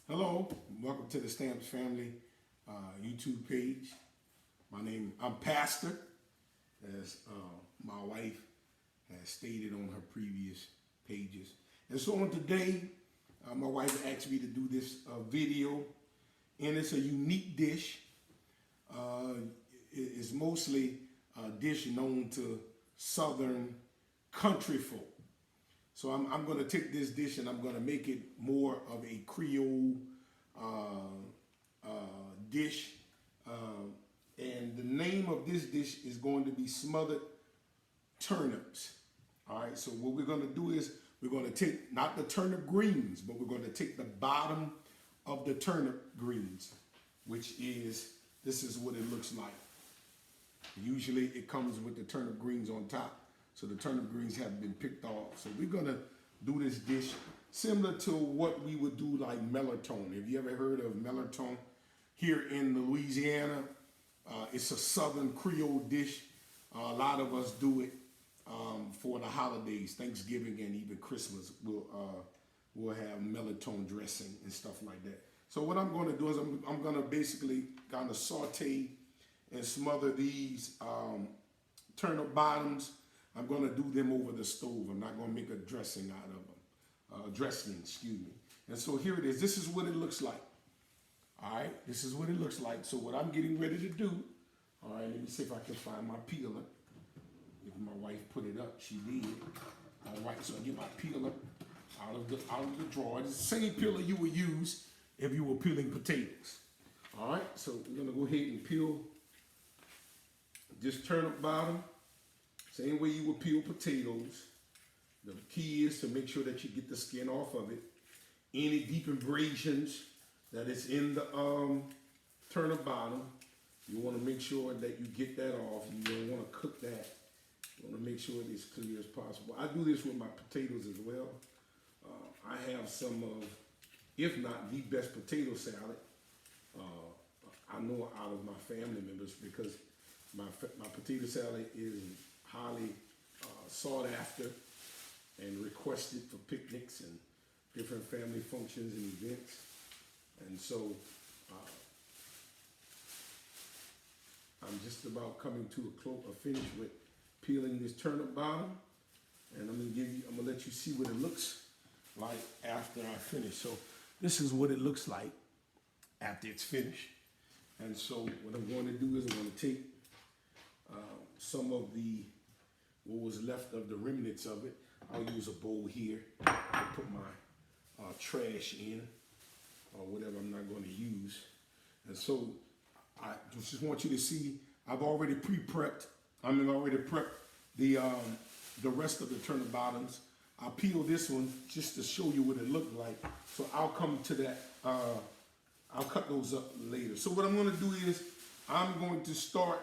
Hello, welcome to the Stamps Family YouTube page. I'm Pastor, as my wife has stated on her previous pages. And so on today, my wife asked me to do this video, and it's a unique dish. It's mostly a dish known to Southern country folk. So I'm going to take this dish and I'm going to make it more of a Creole dish. And the name of this dish is going to be smothered turnips. All right, so what we're going to do is we're going to take not the turnip greens, but we're going to take the bottom of the turnip greens, which is, this is what it looks like. Usually it comes with the turnip greens on top. So the turnip greens have been picked off. So we're gonna do this dish similar to what we would do like melitone. Have you ever heard of melitone? Here in Louisiana, it's a Southern Creole dish. A lot of us do it for the holidays, Thanksgiving and even Christmas. We'll have melitone dressing and stuff like that. So what I'm gonna do is I'm gonna basically kind of saute and smother these turnip bottoms. I'm going to do them over the stove. I'm not going to make a dressing out of them. Dressing, excuse me. And so here it is. This is what it looks like. All right, this is what it looks like. So what I'm getting ready to do, all right, let me see if I can find my peeler. If my wife put it up, she did. All right, so I get my peeler out of the drawer. It's the same peeler you would use if you were peeling potatoes. All right, so we're going to go ahead and peel this turnip bottom. Same way you would peel potatoes. The key is to make sure that you get the skin off of it. Any deep abrasions that is in the turnip bottom, you want to make sure that you get that off. You don't want to cook that. You want to make sure it is clear as possible. I do this with my potatoes as well. I have some of, if not the best potato salad, I know out of my family members, because my potato salad is highly sought after and requested for picnics and different family functions and events. And so I'm just about coming to a finish with peeling this turnip bottom, and I'm gonna let you see what it looks like after I finish. So this is what it looks like after it's finished. And so what I'm going to do is I'm going to take some of what was left of the remnants of it. I'll use a bowl here to put my trash in, or whatever I'm not going to use. And so I just want you to see I've already pre-prepped. Already prepped the rest of the turnip bottoms. I peeled this one just to show you what it looked like. So I'll come to that. I'll cut those up later. So what I'm going to do is I'm going to start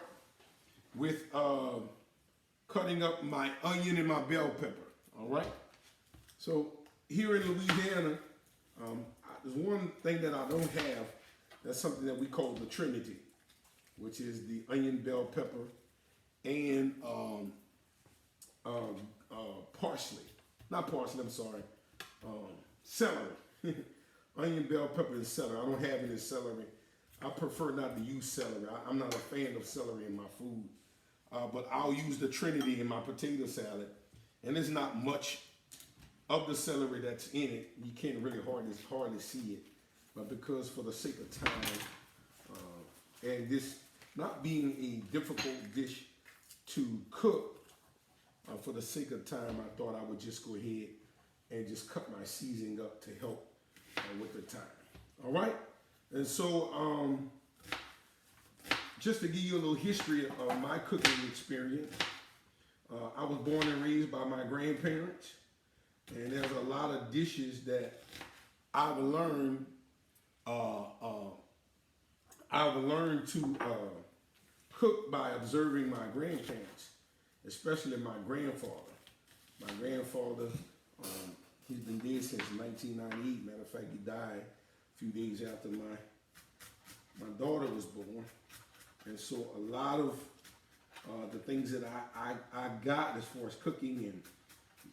with cutting up my onion and my bell pepper. All right. So here in Louisiana, there's one thing that I don't have. That's something that we call the Trinity, which is the onion, bell pepper, and parsley. Not parsley. I'm sorry. Celery. Onion, bell pepper, and celery. I don't have any celery. I prefer not to use celery. I'm not a fan of celery in my food. But I'll use the Trinity in my potato salad. And there's not much of the celery that's in it. You can't really hardly see it. But because for the sake of time, and this not being a difficult dish to cook, for the sake of time, I thought I would just go ahead and just cut my seasoning up to help with the time. All right? And so, just to give you a little history of my cooking experience, I was born and raised by my grandparents, and there's a lot of dishes that I've learned to cook by observing my grandparents, especially my grandfather. My grandfather, he's been dead since 1998. Matter of fact, he died a few days after my daughter was born. And so a lot of the things that I got as far as cooking and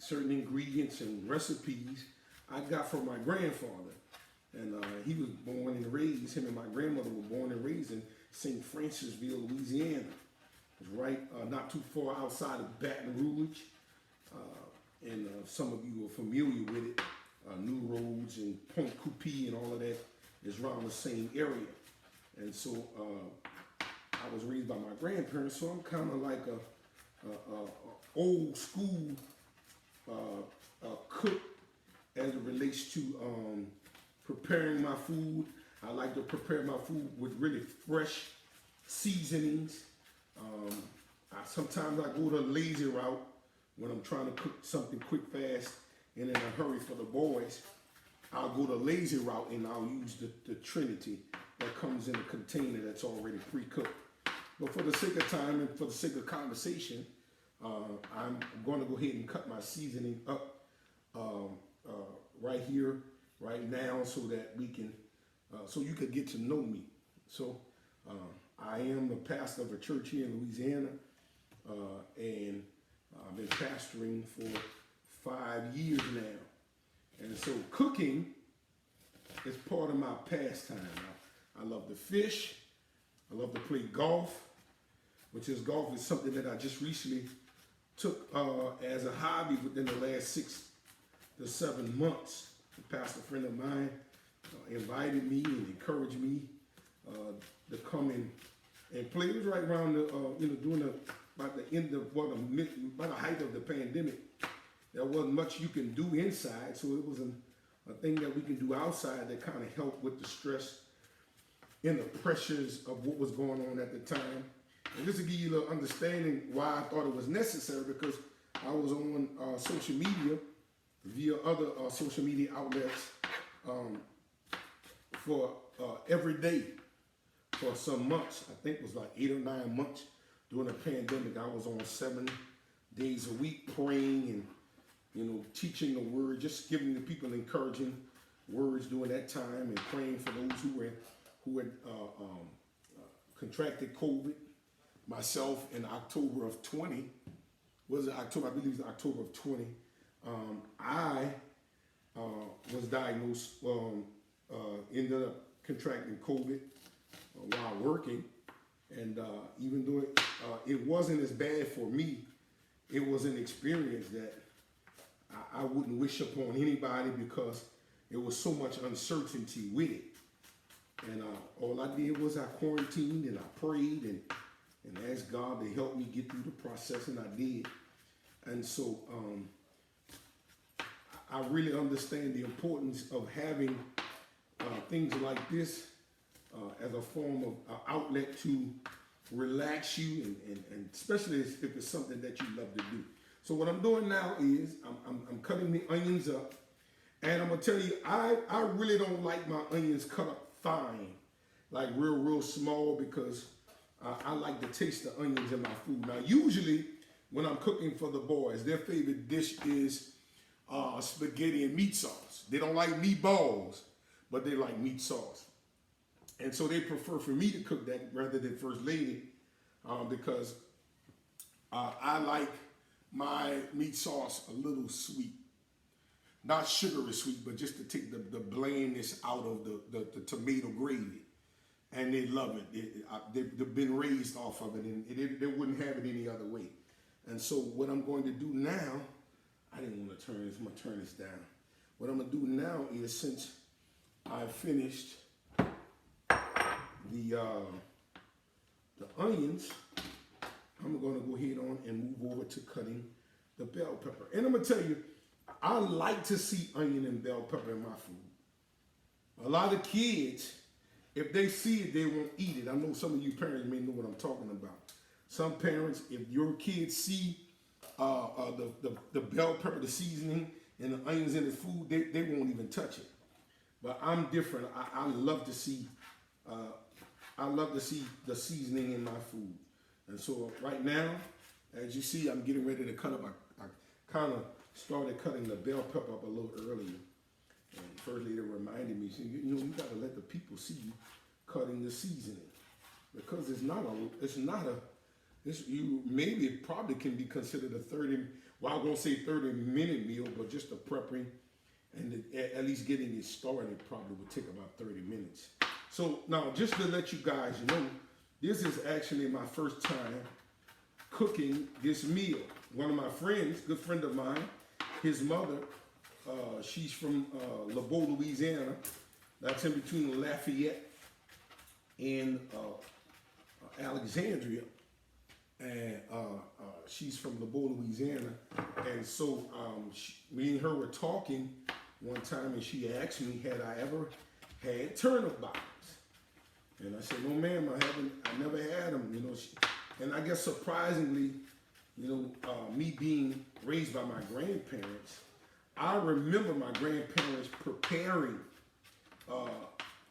certain ingredients and recipes, I got from my grandfather. And he was born and raised, him and my grandmother were born and raised in St. Francisville, Louisiana. It's right not too far outside of Baton Rouge. And some of you are familiar with it. New Roads and Point Coupee and all of that is around the same area. And so I was raised by my grandparents, so I'm kind of like a old school cook as it relates to preparing my food. I like to prepare my food with really fresh seasonings. Sometimes I go the lazy route when I'm trying to cook something quick, fast, and in a hurry for the boys. I'll go the lazy route and I'll use the Trinity that comes in a container that's already pre-cooked. But for the sake of time and for the sake of conversation, I'm going to go ahead and cut my seasoning up right here, right now, so that we can, so you could get to know me. So I am the pastor of a church here in Louisiana, and I've been pastoring for 5 years now. And so cooking is part of my pastime. I love to fish. I love to play golf, golf is something that I just recently took as a hobby within the last 6 to 7 months. A pastor friend of mine invited me and encouraged me to come and play. It was right around about the end of about the height of the pandemic. There wasn't much you can do inside, so it was a thing that we can do outside that kind of helped with the stress and the pressures of what was going on at the time. And just to give you a little understanding why I thought it was necessary, because I was on social media via other social media outlets for every day for some months. I think it was like 8 or 9 months during the pandemic. I was on 7 days a week praying and teaching the word, just giving the people encouraging words during that time, and praying for those who had contracted COVID. Myself in October of 20, was it October? I believe it was October of 20. I was diagnosed, ended up contracting COVID while working, and even though it wasn't as bad for me, it was an experience that I wouldn't wish upon anybody, because there was so much uncertainty with it. And all I did was I quarantined and I prayed and asked God to help me get through the process, and I did. And so I really understand the importance of having things like this as a form of outlet to relax you, and especially if it's something that you love to do. So what I'm doing now is I'm cutting the onions up, and I'm gonna tell you, I really don't like my onions cut up fine, like real small, because I like to taste the onions in my food. Now usually when I'm cooking for the boys, their favorite dish is spaghetti and meat sauce. They don't like meatballs, but they like meat sauce. And so they prefer for me to cook that rather than First Lady, because I like my meat sauce a little sweet. Not sugary sweet, but just to take the blandness out of the tomato gravy. And they love it. They've been raised off of it, and they wouldn't have it any other way. And so what I'm going to do now, I didn't want to turn this, I'm going to turn this down. What I'm going to do now is, since I finished the onions, I'm going to go ahead on and move over to cutting the bell pepper. And I'm going to tell you, I like to see onion and bell pepper in my food. A lot of kids, if they see it, they won't eat it. I know some of you parents may know what I'm talking about. Some parents, if your kids see the bell pepper, the seasoning, and the onions in the food, they won't even touch it. But I'm different. I love to see the seasoning in my food. And so right now, as you see, I'm getting ready to cut up. I kind of started cutting the bell pepper up a little earlier. And First Lady reminded me, she said, you got to let the people see you cutting the seasoning, because it probably can be considered a 30, well, I won't say 30-minute meal, but just a prepping And at least getting it started probably would take about 30 minutes. So now, just to let you guys know, this is actually my first time cooking this meal. One of my friends, good friend of mine, his mother, she's from LeBeau, Louisiana. That's in between Lafayette and Alexandria. And she's from LeBeau, Louisiana. And so me and her were talking one time, and she asked me, had I ever had turnip bottoms? And I said, no, ma'am, I never had them. You know, and I guess surprisingly, you know, me being raised by my grandparents, I remember my grandparents preparing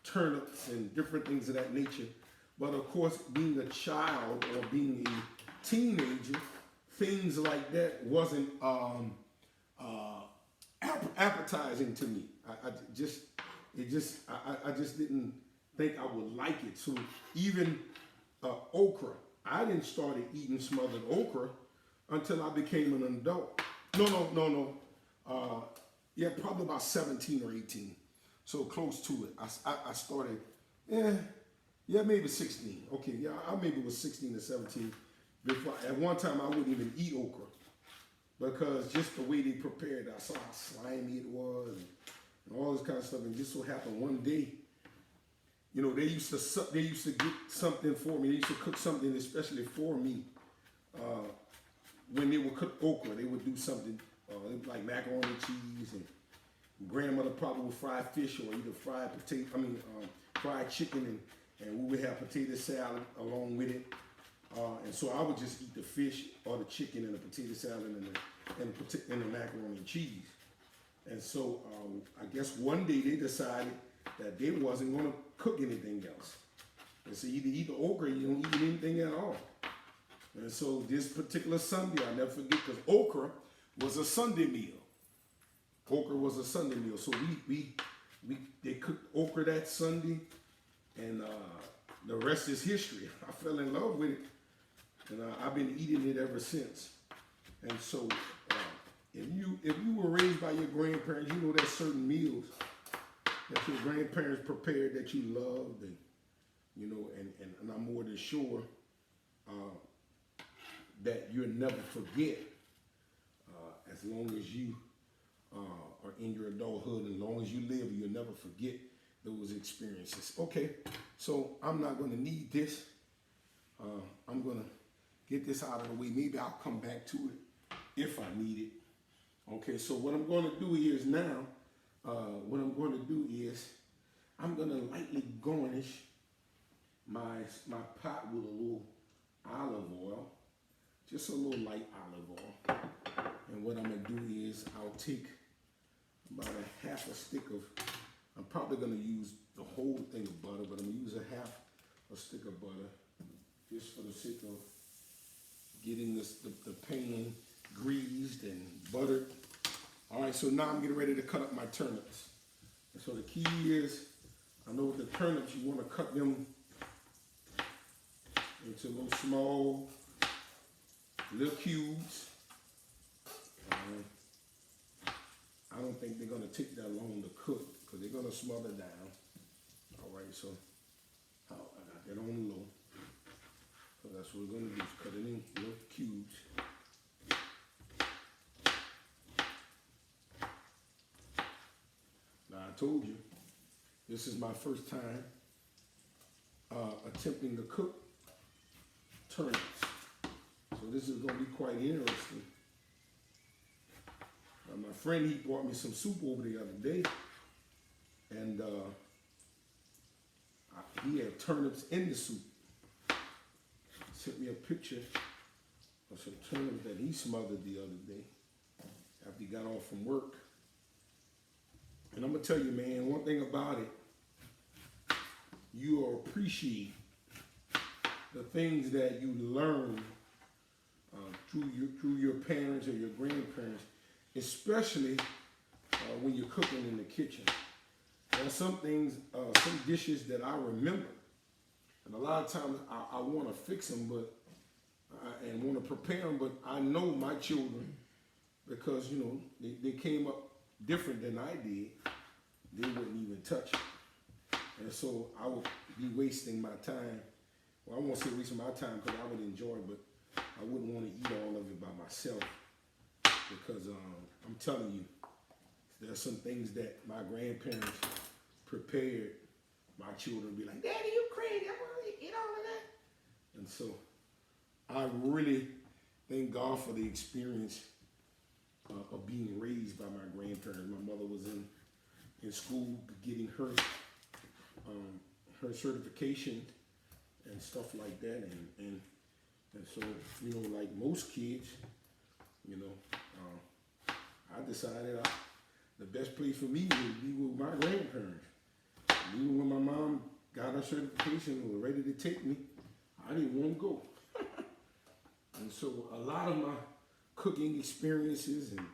turnips and different things of that nature. But of course, being a child or being a teenager, things like that wasn't appetizing to me. I just didn't think I would like it. So even okra, I didn't start eating smothered okra until I became an adult. No. Yeah, probably about 17 or 18. So close to it. I started, maybe 16. Okay, yeah, I maybe was 16 or 17. Before, at one time, I wouldn't even eat okra because just the way they prepared it, I saw how slimy it was and all this kind of stuff. And just so happened one day, you know, they used to get something for me. They used to cook something especially for me. When they would cook okra, they would do something like macaroni and cheese, and grandmother probably would fry fish or either fried chicken, and we would have potato salad along with it. And so I would just eat the fish or the chicken and the potato salad and the macaroni and cheese. And so I guess one day they decided that they wasn't going to cook anything else. And so either eat the okra or you don't eat anything at all. And so this particular Sunday, I'll never forget, because okra was a Sunday meal. Okra was a Sunday meal. So they cooked okra that Sunday, and the rest is history. I fell in love with it, and I've been eating it ever since. And so if you were raised by your grandparents, you know there's certain meals that your grandparents prepared that you loved, and you know, and I'm more than sure that you'll never forget as long as you are in your adulthood, and as long as you live, you'll never forget those experiences. Okay, so I'm not going to need this. I'm going to get this out of the way. Maybe I'll come back to it if I need it. Okay, so what I'm going to do is now, I'm going to lightly garnish my pot with a little olive oil, just a little light olive oil. And what I'm going to do is I'll take about a half a stick of, I'm probably going to use the whole thing of butter, but I'm going to use a half a stick of butter just for the sake of getting the pan greased and buttered. All right, so now I'm getting ready to cut up my turnips. And so the key is, I know with the turnips, you want to cut them into little small, little cubes. I don't think they're going to take that long to cook because they're going to smother down. All right, so I got that on low. So that's what we're going to do, is cut it in little cubes. Now I told you, this is my first time attempting to cook turnips. So this is going to be quite interesting. My friend, he brought me some soup over the other day, and he had turnips in the soup. He sent me a picture of some turnips that he smothered the other day after he got off from work. And I'm going to tell you, man, one thing about it, you will appreciate the things that you learn through your parents or your grandparents, especially when you're cooking in the kitchen. There are some things, some dishes that I remember, and a lot of times I want to fix them, and want to prepare them, but I know my children, because you know they came up different than I did, they wouldn't even touch it. And so I would be wasting my time. Well, I won't say wasting my time because I would enjoy it, but I wouldn't want to eat all of it by myself because I'm telling you, there are some things that my grandparents prepared. My children would be like, "Daddy, you crazy? I want to eat all of that." And so I really thank God for the experience of being raised by my grandparents. My mother was in school getting her certification and stuff like that, and so like most kids, I decided the best place for me would be with my grandparents. Even when my mom got her certification and was ready to take me, I didn't want to go. And so a lot of my cooking experiences and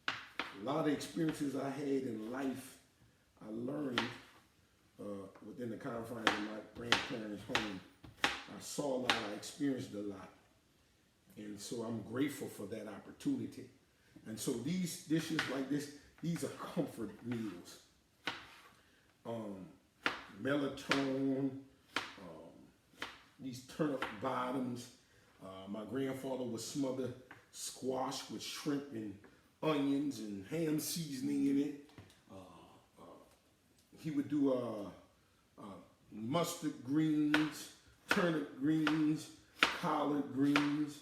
a lot of experiences I had in life, I learned within the confines of my grandparents' home. I saw a lot, I experienced a lot. And so I'm grateful for that opportunity. And so these dishes like this, these are comfort meals. Melatonin, these turnip bottoms. My grandfather would smother squash with shrimp and onions and ham seasoning in it. He would do mustard greens, turnip greens, collard greens.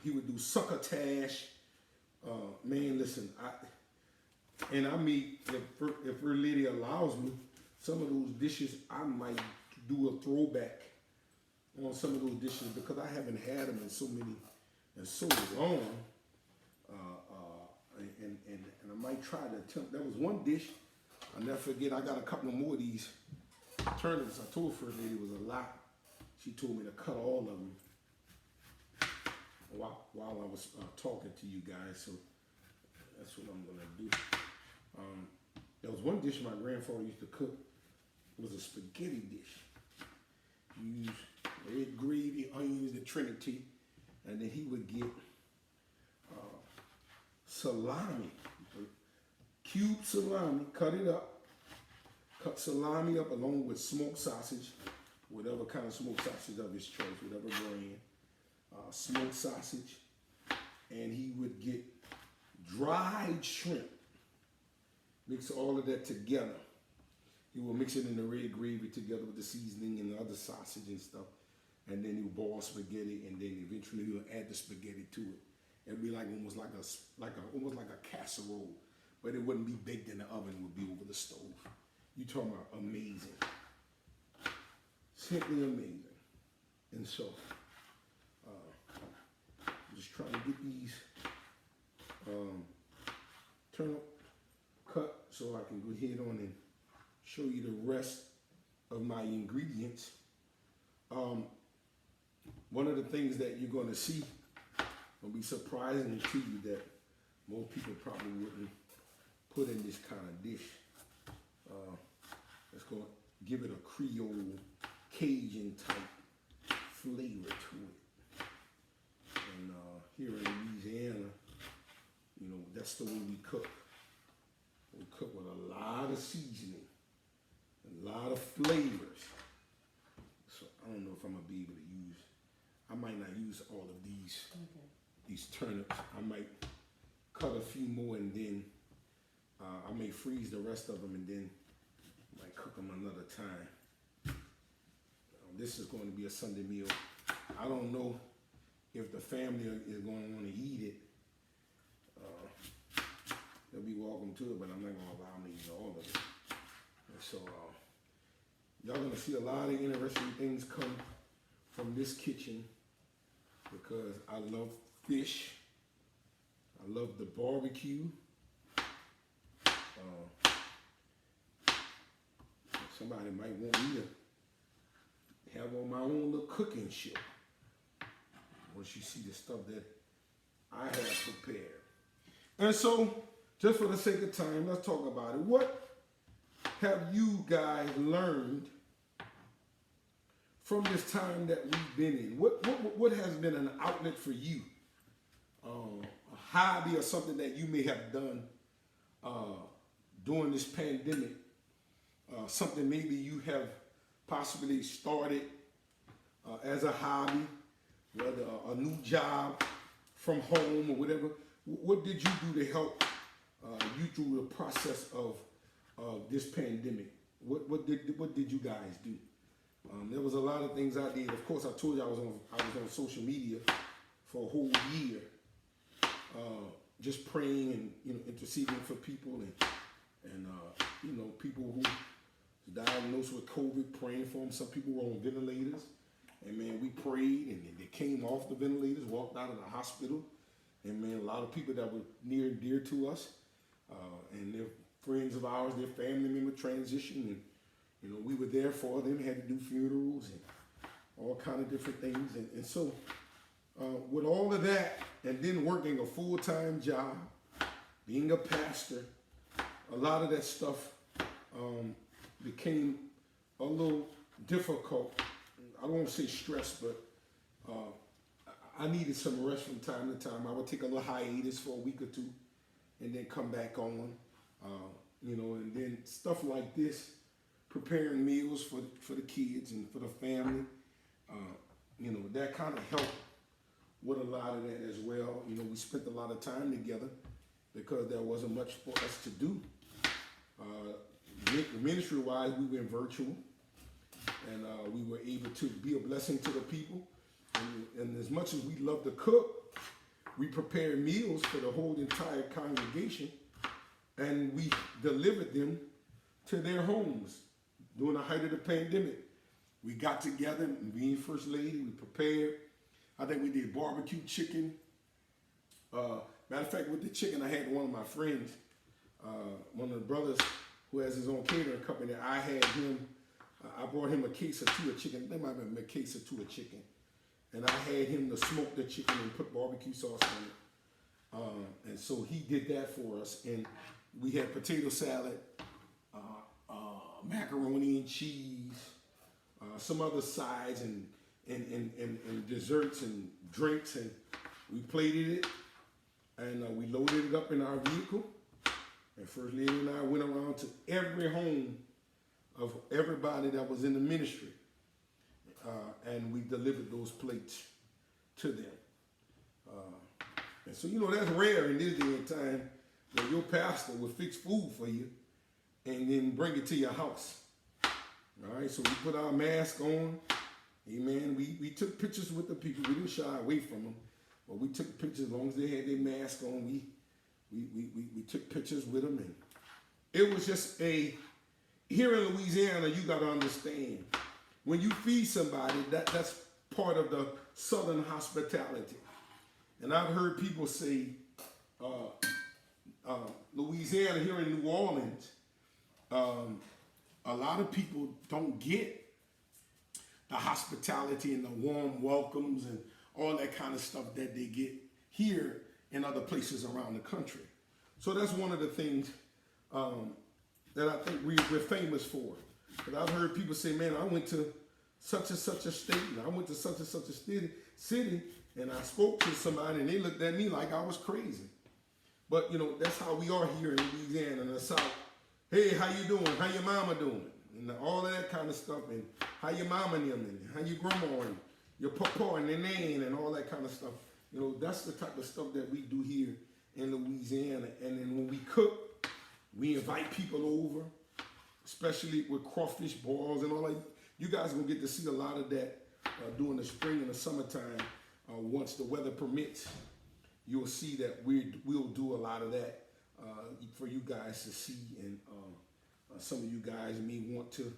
He would do succotash. Man, listen, I mean, if her lady allows me, some of those dishes I might do a throwback on some of those dishes because I haven't had them in so long. And I might try to attempt. That was one dish. I'll never forget. I got a couple more of these turnips. I told first lady it was a lot. She told me to cut all of them while I was talking to you guys. So that's what I'm gonna do. There was one dish my grandfather used to cook. It was a spaghetti dish. He used red gravy, onions, the Trinity, and then he would get salami, cube salami, cut salami up along with smoked sausage, whatever kind of smoked sausage of his choice, whatever brand, smoked sausage, and he would get dried shrimp, mix all of that together. He would mix it in the red gravy together with the seasoning and the other sausage and stuff, and then he would boil spaghetti, and then eventually he would add the spaghetti to it. It'd be like almost like a casserole, but it wouldn't be baked in the oven. It would be over the stove. You talking about amazing, simply amazing. And so, I'm just trying to get these turnip cut so I can go ahead on and show you the rest of my ingredients. One of the things that you're going to see will be surprising to you that most people probably wouldn't put in this kind of dish. It's going to give it a Creole, Cajun type flavor to it. And here in Louisiana, that's the way we cook. We cook with a lot of seasoning, a lot of flavors. So I don't know if I'm gonna be able to use. I might not use all of these turnips. I might cut a few more and then I may freeze the rest of them and then might cook them another time. This is going to be a Sunday meal. I don't know if the family is going to want to eat it. They'll be welcome to it, but I'm not going to allow them to eat all of it. And so y'all going to see a lot of interesting things come from this kitchen because I love fish. I love the barbecue. Somebody might want me to have on my own little cooking show once you see the stuff that I have prepared. And so, just for the sake of time, let's talk about it. What have you guys learned from this time that we've been in? What has been an outlet for you? A hobby or something that you may have done during this pandemic, something maybe you have possibly started as a hobby, whether a new job from home or whatever. What did you do to help you through the process of this pandemic? What did you guys do? There was a lot of things I did. Of course, I told you I was on social media for a whole year, just praying and interceding for people and people who was diagnosed with COVID, praying for them. Some people were on ventilators, and man, we prayed, and they came off the ventilators, walked out of the hospital, and man, a lot of people that were near and dear to us, and their friends of ours, their family member transitioned, and we were there for them. Had to do funerals and all kind of different things, and so with all of that, and then working a full-time job, being a pastor, a lot of that stuff became a little difficult. I don't want to say stress, but I needed some rest from time to time. I would take a little hiatus for a week or two and then come back on, and then stuff like this, preparing meals for the kids and for the family, that kind of helped with a lot of that as well. We spent a lot of time together because there wasn't much for us to do. Ministry-wise, we went virtual, and we were able to be a blessing to the people. And as much as we love to cook, we prepared meals for the whole entire congregation, and we delivered them to their homes during the height of the pandemic. We got together, and being First Lady, we prepared. I think we did barbecue chicken. Matter of fact, with the chicken, I had one of my friends, one of the brothers who has his own catering company. I brought him a case or two of chicken. That might have been a case or two of chicken. And I had him to smoke the chicken and put barbecue sauce on it. And so he did that for us. And we had potato salad, macaroni and cheese, some other sides and desserts and drinks. And we plated it. And we loaded it up in our vehicle. And First Lady and I went around to every home of everybody that was in the ministry. And we delivered those plates to them. And so, that's rare in this day and time that your pastor will fix food for you and then bring it to your house. All right, so we put our mask on. Amen. We took pictures with the people. We didn't shy away from them. But we took pictures as long as they had their mask on. We took pictures with them. And it was just here in Louisiana, you got to understand, when you feed somebody, that's part of the Southern hospitality. And I've heard people say, Louisiana, here in New Orleans, a lot of people don't get the hospitality and the warm welcomes and all that kind of stuff that they get here in other places around the country. So that's one of the things that I think we're famous for. But I've heard people say, man, I went to such and such a state, and I went to such and such a city, and I spoke to somebody, and they looked at me like I was crazy. But, that's how we are here in Louisiana in the South. Hey, how you doing? How your mama doing? And all of that kind of stuff, and how your mama and them, and how your grandma and your papa and their nan and all that kind of stuff. That's the type of stuff that we do here in Louisiana. And then when we cook, we invite people over, especially with crawfish balls and all that. You guys are going to get to see a lot of that during the spring and the summertime. Once the weather permits, you'll see that we'll do a lot of that for you guys to see. And some of you guys may want to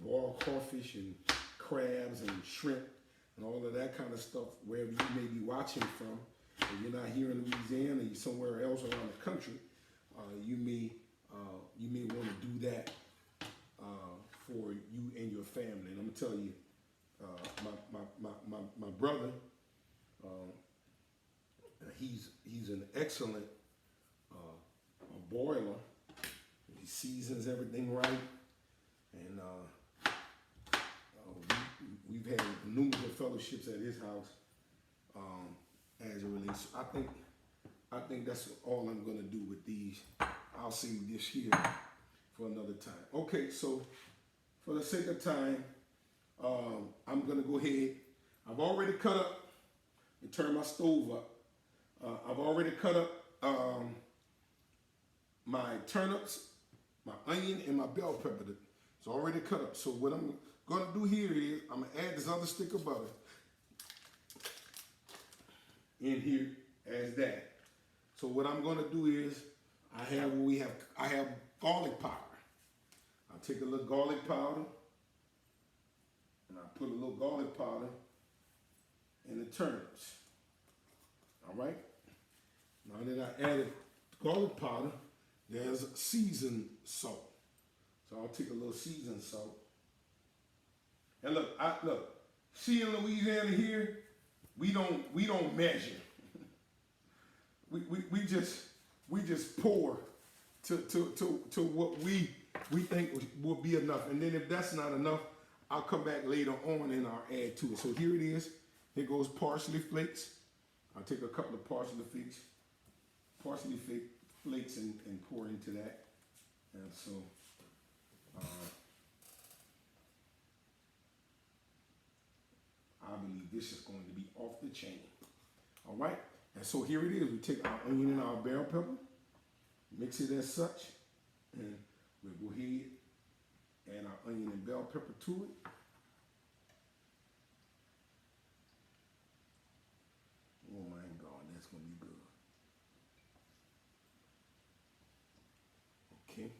boil crawfish and crabs and shrimp and all of that kind of stuff wherever you may be watching from. If you're not here in Louisiana, you're somewhere else around the country, you may want to do that for you and your family. And I'm gonna tell you, my brother, he's an excellent boiler. He seasons everything right, and we've had numerous fellowships at his house as it relates. I think I think that's all I'm going to do with these. I'll save this here for another time. Okay, so for the sake of time, I'm going to go ahead. I've already cut up and turned my stove up. I've already cut up my turnips, my onion, and my bell pepper. It's already cut up. So what I'm going to do here is I'm going to add this other stick of butter in here as that. So what I'm going to do is I have garlic powder. I'll take a little garlic powder and I put a little garlic powder in the turnips. All right. Now that I added garlic powder, there's seasoned salt. So I'll take a little seasoned salt. And look, see in Louisiana here, we don't measure. we just pour to what we think will be enough. And then if that's not enough, I'll come back later on and I'll add to it. So here it is. Here goes parsley flakes. I'll take a couple of parsley flakes and pour into that. And so I believe this is going to be off the chain. All right. And so here it is. We take our onion and our bell pepper, mix it as such, and we'll go ahead and add our onion and bell pepper to it. Oh my God, that's gonna be good. Okay.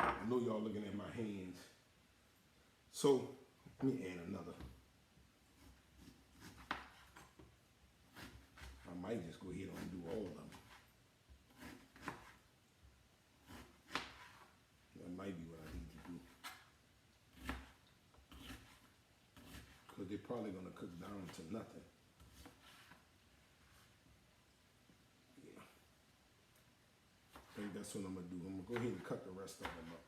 I know y'all looking at my hands. So let me add another. I might just go ahead and do all of them. That might be what I need to do. Because they're probably going to cook down to nothing. Yeah. I think that's what I'm going to do. I'm going to go ahead and cut the rest of them up.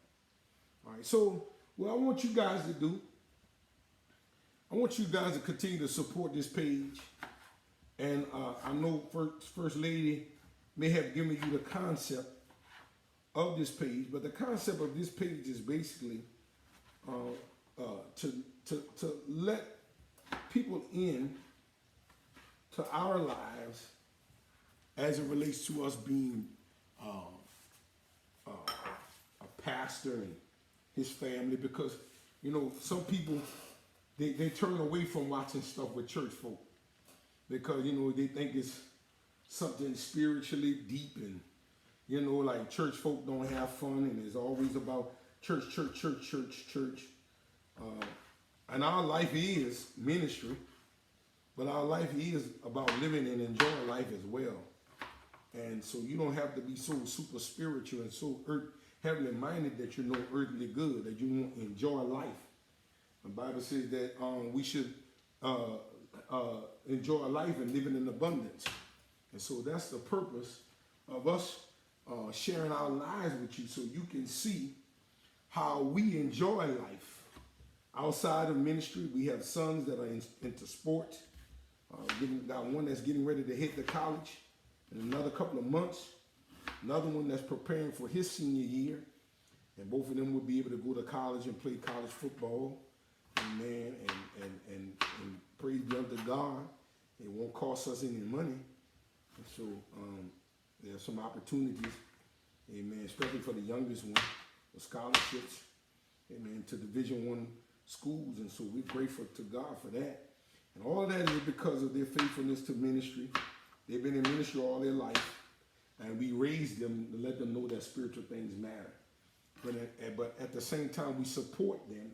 All right, so what I want you guys to do, I want you guys to continue to support this page. And I know First Lady may have given you the concept of this page, but the concept of this page is basically to let people in to our lives as it relates to us being a pastor and his family, because you know some people they turn away from watching stuff with church folk. Because, you know, they think it's something spiritually deep and, you know, like church folk don't have fun and it's always about church. And our life is ministry, but our life is about living and enjoying life as well. And so you don't have to be so super spiritual and so heavenly minded that you know earthly good, that you won't enjoy life. The Bible says that we should enjoy life and live in abundance. And so that's the purpose of us sharing our lives with you, so you can see how we enjoy life. Outside of ministry, we have sons that are into sports. Got one that's getting ready to hit the college in another couple of months. Another one that's preparing for his senior year. And both of them will be able to go to college and play college football. Amen. And praise be unto God. It won't cost us any money. And so there are some opportunities, amen, especially for the youngest one, for scholarships, amen, to Division I schools. And so we're grateful to God for that. And all of that is because of their faithfulness to ministry. They've been in ministry all their life. And we raised them to let them know that spiritual things matter. But at the same time, we support them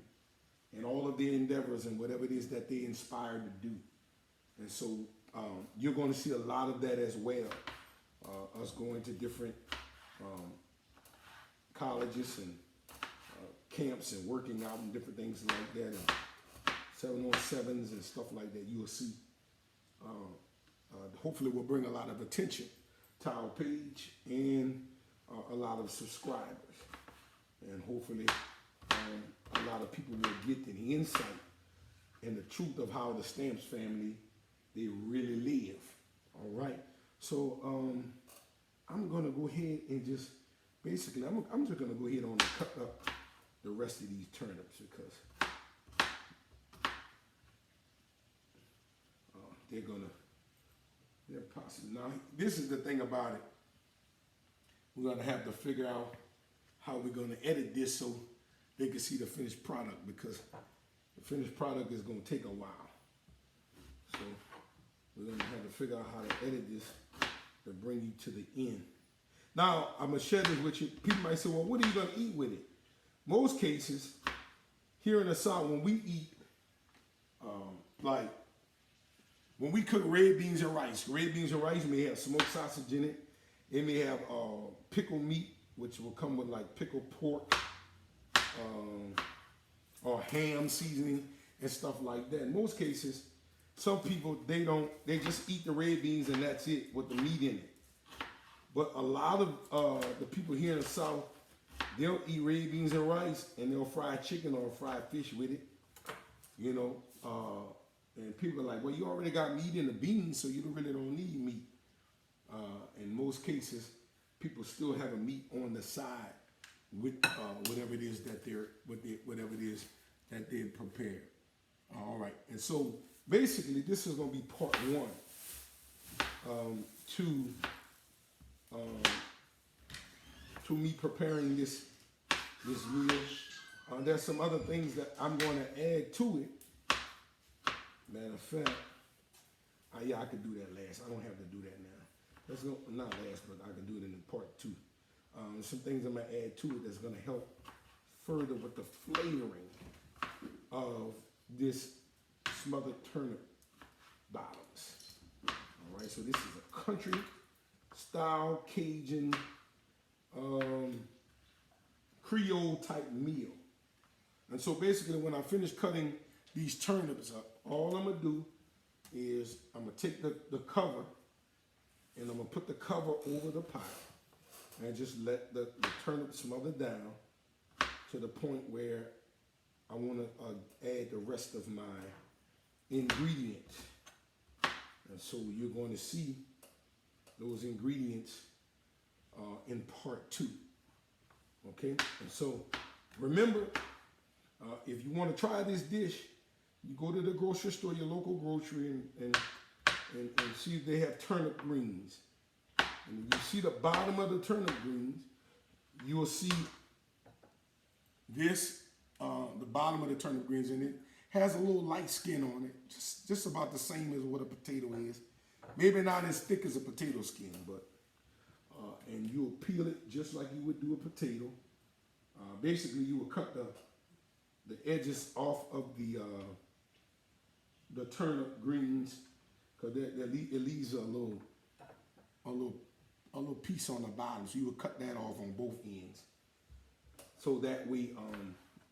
in all of their endeavors and whatever it is that they're inspired to do. And so you're going to see a lot of that as well. Us going to different colleges and camps and working out and different things like that. And 7-on-7s and stuff like that, you'll see. Hopefully we'll bring a lot of attention to our page and a lot of subscribers. And hopefully a lot of people will get the insight and the truth of how the Stamps family, they really live. All right. So I'm gonna go ahead and just basically I'm just gonna go ahead on and cut up the rest of these turnips because they're possible. Now this is the thing about it. We're gonna have to figure out how we're gonna edit this so they can see the finished product because the finished product is gonna take a while. So we're gonna have to figure out how to edit this to bring you to the end. Now I'm gonna share this with you. People might say, well, what are you gonna eat with it? Most cases, here in the South, when we eat, like when we cook red beans and rice may have smoked sausage in it. It may have pickled meat, which will come with like pickled pork, or ham seasoning and stuff like that. In most cases, some people, they just eat the red beans and that's it with the meat in it. But a lot of the people here in the South, they'll eat red beans and rice and they'll fry chicken or fried fish with it, you know. And people are like, well, you already got meat in the beans, so you really don't need meat. In most cases, people still have a meat on the side with whatever it is that they're prepared. All right, and so basically, this is going to be part one to me preparing this meal. There's some other things that I'm going to add to it. Matter of fact, yeah, I could do that last. I don't have to do that now. Let's go, not last, but I can do it in part two. Some things I'm going to add to it that's going to help further with the flavoring of this smothered turnip bottoms. All right, so this is a country style Cajun Creole type meal. And so basically when I finish cutting these turnips up, all I'm gonna do is I'm gonna take the cover and I'm gonna put the cover over the pot and just let the turnip smother down to the point where I wanna add the rest of my ingredients. And so you're going to see those ingredients in part two. Okay, and so remember, if you want to try this dish, you go to the grocery store, your local grocery, and see if they have turnip greens. And when you see the bottom of the turnip greens, you will see this, the bottom of the turnip greens, and it has a little light skin on it, just about the same as what a potato is. Maybe not as thick as a potato skin, but and you'll peel it just like you would do a potato. Basically, you will cut the edges off of the turnip greens because it leaves a little piece on the bottom. So you will cut that off on both ends, so that way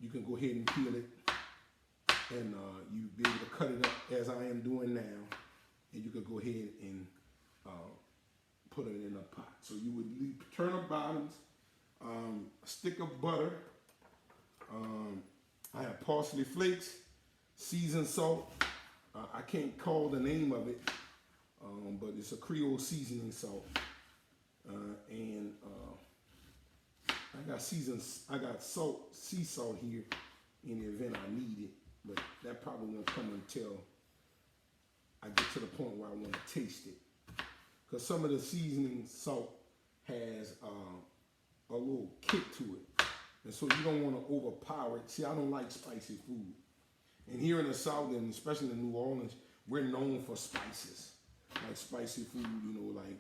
you can go ahead and peel it, and you be able to cut it up as I am doing now, and you could go ahead and put it in a pot. So you would leave turnip bottoms, a stick of butter. I have parsley flakes, seasoned salt. I can't call the name of it, but it's a Creole seasoning salt. And I got salt, sea salt here in the event I need it, but that probably won't come until I get to the point where I want to taste it. Because some of the seasoning salt has a little kick to it. And so you don't want to overpower it. See, I don't like spicy food. And here in the South, and especially in New Orleans, we're known for spices. Like spicy food, you know, like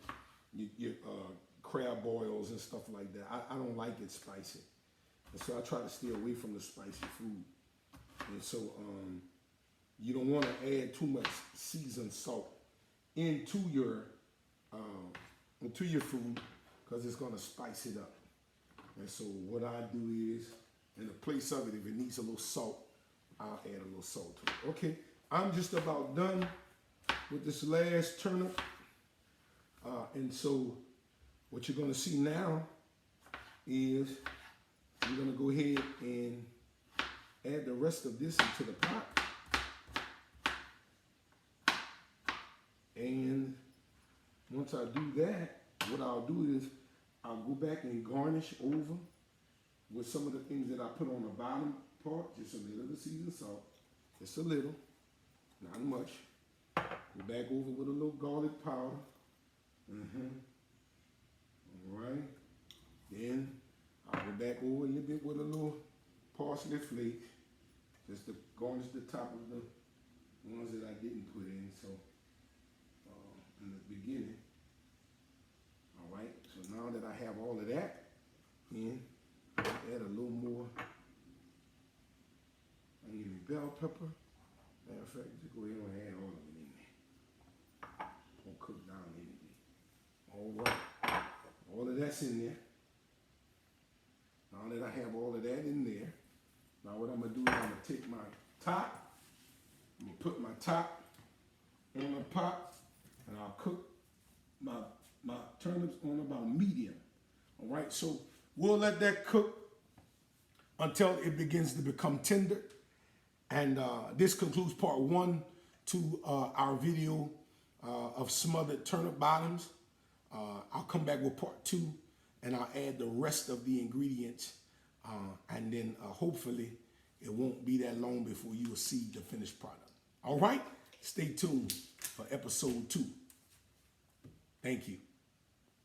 your crab boils and stuff like that. I don't like it spicy. And so I try to stay away from the spicy food. And so you don't want to add too much seasoned salt into your food because it's going to spice it up. And so what I do is, in the place of it, if it needs a little salt, I'll add a little salt to it. Okay, I'm just about done with this last turnip. And so what you're going to see now is you're going to go ahead and add the rest of this into the pot. And once once I do that, what I'll do is I'll go back and garnish over with some of the things that I put on the bottom part, just a little of the seasoned salt, just a little, not much. Go back over with a little garlic powder. All right. Then I'll go back over a little bit with a little parsley flake, just to garnish the top of the ones that I didn't put in. So in the beginning. All right. So now that I have all of that in, I'll add a little more onion and bell pepper. Matter of fact, just go ahead and add all of it in there. Won't cook down anything. All right. All of that's in there. Now that I have all of that in there, now what I'm going to do is I'm going to take my top, I'm going to put my top on the pot, and I'll cook my turnips on about medium. All right, so we'll let that cook until it begins to become tender. And this concludes part 1 to our video of smothered turnip bottoms. I'll come back with part 2, and I'll add the rest of the ingredients. And then hopefully it won't be that long before you will see the finished product. All right, stay tuned for episode 2. Thank you.